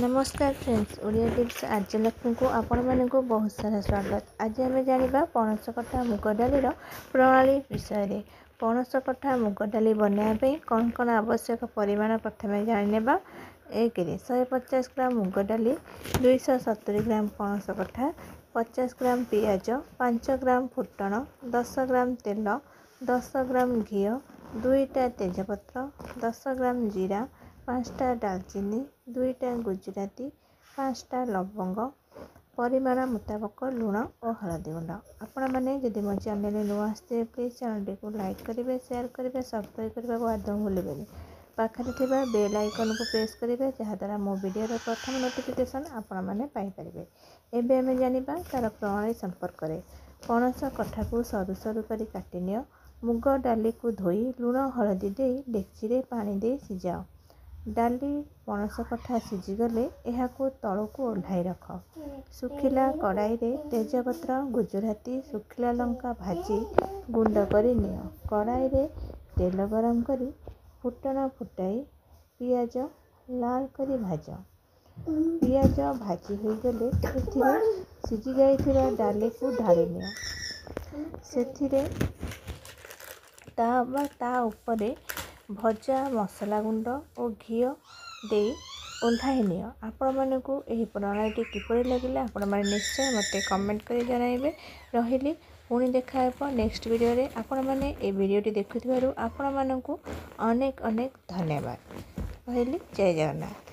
नमस्कार friends, Odia tips आर्यलक्ष्मी को आपण मानक बहुत सारा स्वागत। आज आम जाना पणस कटा मुग डाली प्रणाली विषय में। पणस कटा मुग डाली बनाया कौन कौन आवश्यक परिमाण प्रथम जाने। 150 ग्राम मुग डाली, 270 ग्राम पणस कटा, 50 ग्राम पियाज, 5 ग्राम फुटण, 10 ग्राम तेल, 10 ग्राम घी, 2टा तेजपत्र, 10 ग्राम जीरा, 5टा डालचीनी, 2टा गुजराती, 5टा लवंग, परिमाण मुताबक लुण और हलदी गुंड। आपण मैंने जदि मो चैनल नुआ आसते प्लीज चैनल को लाइक करेंगे, शेयर करेंगे, सब्सक्राइब करने को आदौ भूलें। पाखे थिबा बेल आइकन को प्रेस करेंगे, जहाद्वारा मो वीडियो प्रथम नोटिफिकेशन आपण मैंने पाइपर। एबे आम जानिबा तार प्रणाली संपर्क में। पणस कठा को सरू सरू कर काटि नियो। मुग डाली को धोई लुण हलदी दे डेक्ची रे पानी दे सिझाओ। डाली पणस कठा सिझीगले यह तल को ओह्लाई रख। सुखिला कड़ाई रे तेजपत्र, गुजराती, सुखिला लंका भाजी गुंड करी नियो। कड़ाई रे तेल गरम करी फुटण फुटाई पियाज लाल करी भाज। पियाज भाजी हो गले एथिरे सिझी जाइथिबा डाली को ढाली नियो। सेथिरे ता उपरे भजा मसला गुंड और घी दे ओह्लाई नियो। आपण मानकु एही प्रणाली किपरि लगिला आपण माने निश्चय मते कमेंट करी जणाइबे। रहिली पुणी देखा नेक्स्ट वीडियो रे। आपण माने ए वीडियोटी देखुथिबारु आपण मानकु अनेक अनेक धन्यवाद। रहिली। जय जगन्नाथ।